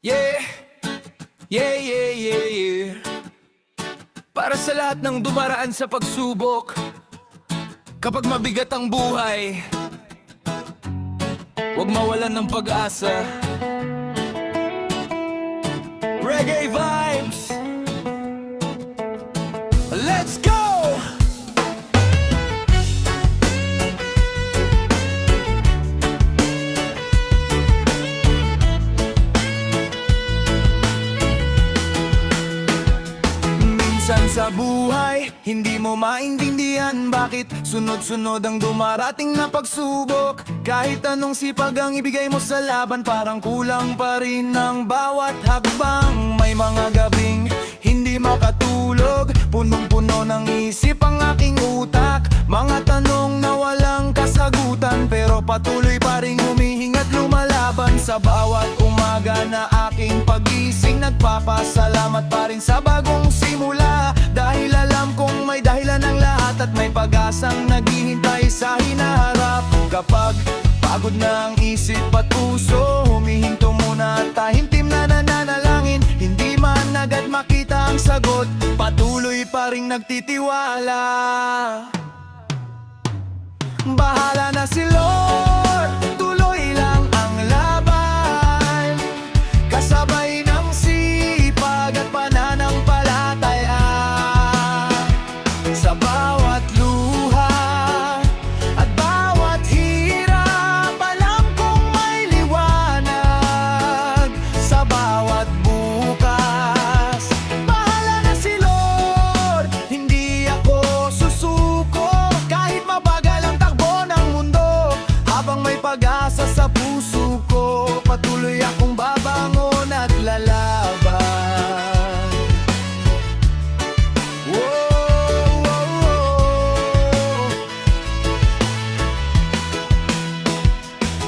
Yeah, yeah, yeah, yeah, yeah. Para sa lahat ng dumaraan sa pagsubok, kapag mabigat ang buhay, huwag mawalan ng pag-asa. Reggae vibes, let's go! Minsan sa buhay, hindi mo maintindihan bakit sunod-sunod ang dumarating na pagsubok. Kahit anong sipag ang ibigay mo sa laban, parang kulang pa rin ang bawat hakbang. May mga gabing hindi makatulog, punong-puno ng isip ang aking utak. Mga tanong na walang kasagutan, pero patuloy pa rin humihinga't lumalaban. Sa bawat umaga na aking pagising, nagpapasalamat pa rin sa bagong simula. Dahil alam kong may dahilan ang lahat at may pag-asang naghihintay sa hinaharap. Kapag pagod na ang isip at puso, humihinto muna at tahimtim na nananalangin. Hindi man agad makita ang sagot, patuloy pa rin nagtitiwala. Bahala na si Lord, tuloy lang ang laban, kasabay ng sipag at pananampalataya. Sa bawat luha at bawat hirap, alam kong may liwanag sa bawat bukas. Bahala na si Lord, hindi ako susuko. Kahit mabagal ang takbo ng mundo, habang may pag-asa sa puso ko, patuloy akong babangon at lalaban.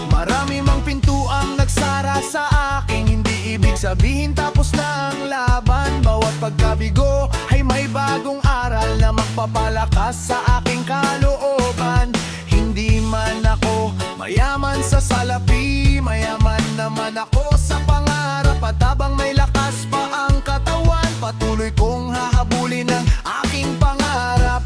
Marami mang pintuang nagsara sa akin, hindi ibig sabihin tapos na ang laban. Bawat pagkabigo ay may bagong aral na magpapalakas sa aking kalooban. Hindi man ako mayaman sa salapi, mayaman naman ako sa pangarap. At habang may lakas pa ang katawan, patuloy kong hahabulin ang aking pangarap.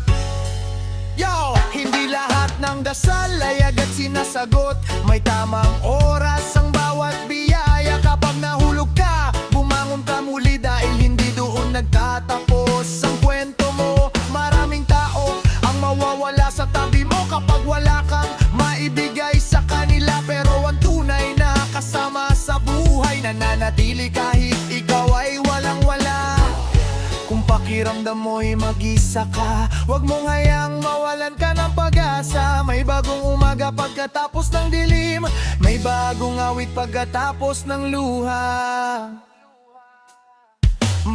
Yo! Hindi lahat ng dasal ay agad sinasagot. May tamang oras ang bawat biyaya. Kapag nahulog ka, bumangon ka muli, dahil hindi doon nagtatapos ang kwento mo. Maraming tao ang mawawala sa tabi mo kapag wala kang maibigay sa kanila. Pero ang tunay na kasama sa buhay, nananatili kahit ikaw ay walang-wala. Kung pakiramdam mo'y mag-isa ka, huwag mong hayang mawalan ka ng pag-asa. May bagong umaga pagkatapos ng dilim, may bagong awit pagkatapos ng luha.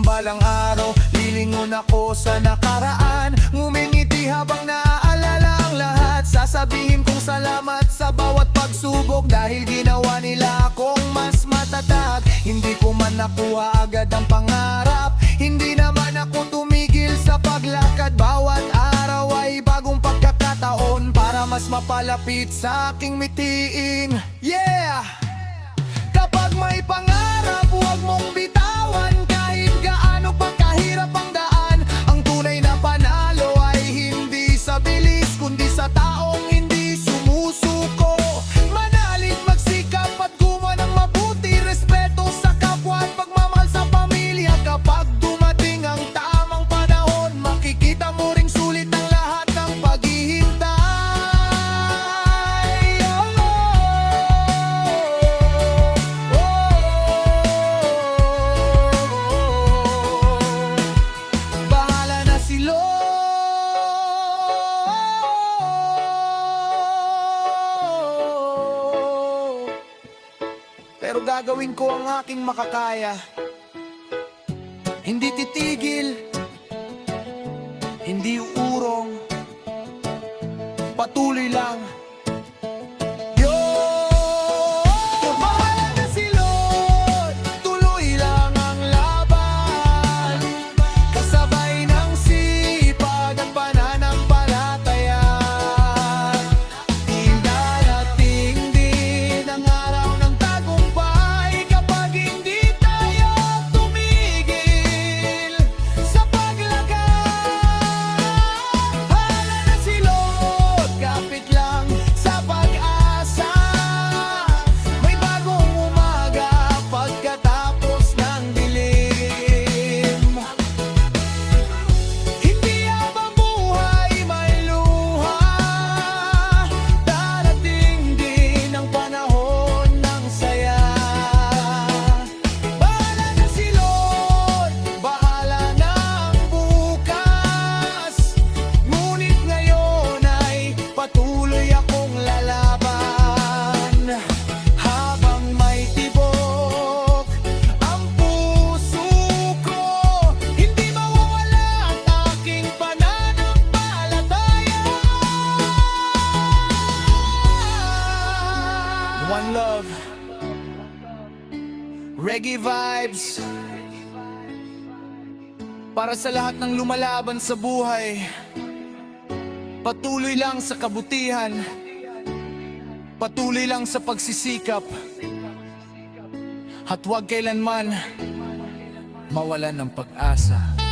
Balang araw, lilingon ako sa nakaraan, ngumingiti habang naaalala ang lahat. Sasabihin kong salamat sa bawat pagsubok, dahil ginawa nila akong mas matatag. Hindi ko man nakuha agad ang pangarap, hindi naman ako tumigil sa paglakad. Bawat araw ay bagong pagkakataon para mas mapalapit sa aking mitiin. Yeah! Kapag may pangarap, huwag mong bitawan. Kahit gaano pa kahirap ang daan, ang tunay na panalo ay hindi sa bilis, kundi sa taong hindi sumusuko. Manalig, magsikap at gumawa ng mabuti, respeto sa kapwa at pagmamahal sa pamilya. Kapag dumating ang tamang panahon, makikita mo ring sulit ang lahat ng paghihintay. Bahala na si Lord, pero gagawin ko ang aking makakaya. Hindi titigil, hindi uurong, patuloy lang. Yo! Bahala na si Lord, tuloy lang ang laban, kasabay ng sipag at pananampalataya. Di darating din ang araw ng tagumpay kapag hindi tayo Reggae vibes para sa lahat ng lumalaban sa buhay. Patuloy lang sa kabutihan, patuloy lang sa pagsisikap, at huwag kailanman mawalan ng pag-asa.